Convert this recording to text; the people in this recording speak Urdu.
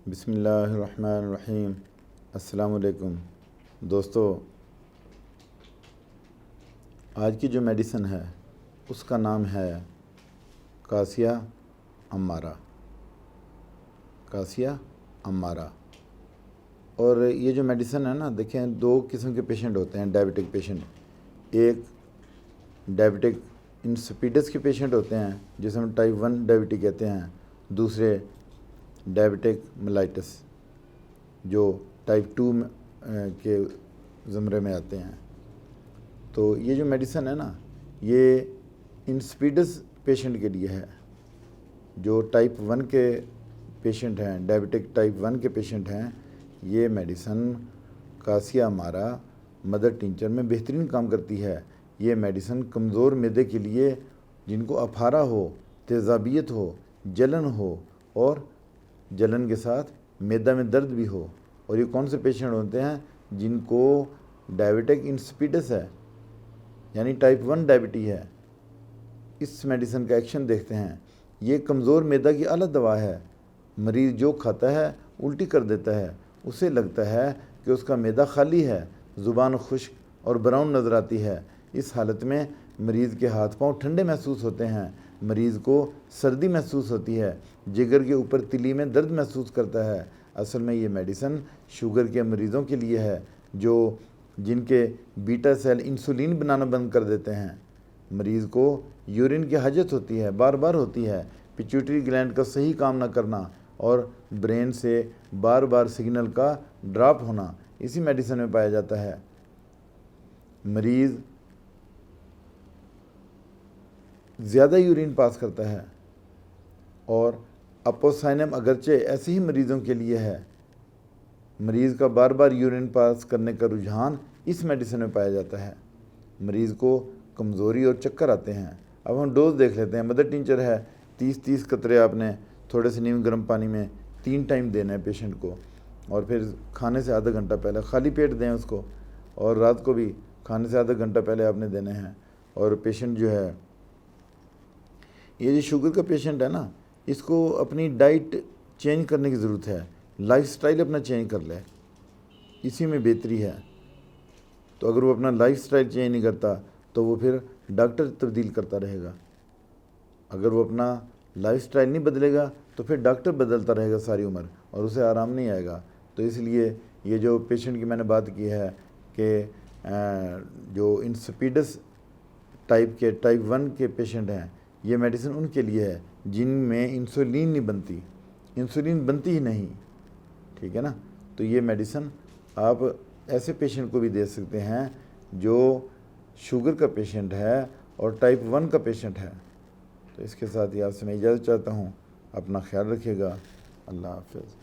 بسم اللہ الرحمن الرحیم۔ السلام علیکم دوستو، آج کی جو میڈیسن ہے اس کا نام ہے قاسیہ امارہ۔ قاسیہ امارہ۔ اور یہ جو میڈیسن ہے نا، دیکھیں دو قسم کے پیشنٹ ہوتے ہیں ڈائبٹک پیشنٹ۔ ایک ڈائبٹک انسپیڈس کے پیشنٹ ہوتے ہیں جسے ہم ٹائپ 1 ڈائبٹی کہتے ہیں، دوسرے ڈائبٹک ملائٹس جو ٹائپ 2 کے زمرے میں آتے ہیں۔ تو یہ جو میڈیسن ہے نا، یہ انسپیڈس پیشنٹ کے لیے ہے، جو ٹائپ 1 کے پیشنٹ ہیں، ڈائبٹک ٹائپ 1 کے پیشنٹ ہیں۔ یہ میڈیسن قاسیہ امارہ مدر ٹنچر میں بہترین کام کرتی ہے۔ یہ میڈیسن کمزور معدے کے لیے، جن کو افارہ ہو، تیزابیت ہو، جلن ہو اور جلن کے ساتھ معدہ میں درد بھی ہو، اور یہ کون سے پیشنٹ ہوتے ہیں؟ جن کو ڈائبٹک انسپیڈس ہے، یعنی ٹائپ 1 ڈائبٹی ہے۔ اس میڈیسن کا ایکشن دیکھتے ہیں۔ یہ کمزور معدہ کی اعلیٰ دوا ہے۔ مریض جو کھاتا ہے الٹی کر دیتا ہے، اسے لگتا ہے کہ اس کا معدہ خالی ہے، زبان خشک اور براؤن نظر آتی ہے۔ اس حالت میں مریض کے ہاتھ پاؤں ٹھنڈے محسوس ہوتے ہیں، مریض کو سردی محسوس ہوتی ہے، جگر کے اوپر تلی میں درد محسوس کرتا ہے۔ اصل میں یہ میڈیسن شوگر کے مریضوں کے لیے ہے، جن کے بیٹا سیل انسولین بنانا بند کر دیتے ہیں۔ مریض کو یورین کی حاجت ہوتی ہے، بار بار ہوتی ہے، پیچوٹری گلینڈ کا صحیح کام نہ کرنا اور برین سے بار بار سگنل کا ڈراپ ہونا اسی میڈیسن میں پایا جاتا ہے۔ مریض زیادہ یورین پاس کرتا ہے، اور اپوسائنم اگرچہ ایسے ہی مریضوں کے لیے ہے۔ مریض کا بار بار یورین پاس کرنے کا رجحان اس میڈیسن میں پایا جاتا ہے۔ مریض کو کمزوری اور چکر آتے ہیں۔ اب ہم ڈوز دیکھ لیتے ہیں۔ مدر ٹنچر ہے، 30 قطرے آپ نے تھوڑے سے نیم گرم پانی میں 3 ٹائم دینا ہے پیشنٹ کو، اور پھر کھانے سے آدھا گھنٹہ پہلے خالی پیٹ دیں اس کو، اور رات کو بھی کھانے سے آدھا گھنٹہ پہلے آپ نے دینے ہیں۔ اور پیشنٹ جو ہے، یہ جو شوگر کا پیشنٹ ہے نا، اس کو اپنی ڈائٹ چینج کرنے کی ضرورت ہے، لائف سٹائل اپنا چینج کر لے، اسی میں بہتری ہے۔ تو اگر وہ اپنا لائف سٹائل چینج نہیں کرتا تو وہ پھر ڈاکٹر تبدیل کرتا رہے گا۔ اگر وہ اپنا لائف سٹائل نہیں بدلے گا تو پھر ڈاکٹر بدلتا رہے گا ساری عمر، اور اسے آرام نہیں آئے گا۔ تو اس لیے یہ جو پیشنٹ کی میں نے بات کی ہے کہ جو انسپیڈس ٹائپ 1 کے پیشنٹ ہیں، یہ میڈیسن ان کے لیے ہے جن میں انسولین نہیں بنتی، انسولین بنتی ہی نہیں، ٹھیک ہے نا۔ تو یہ میڈیسن آپ ایسے پیشنٹ کو بھی دے سکتے ہیں جو شوگر کا پیشنٹ ہے اور ٹائپ 1 کا پیشنٹ ہے۔ تو اس کے ساتھ ہی آپ سے میں اجازت چاہتا ہوں۔ اپنا خیال رکھیے گا۔ اللہ حافظ۔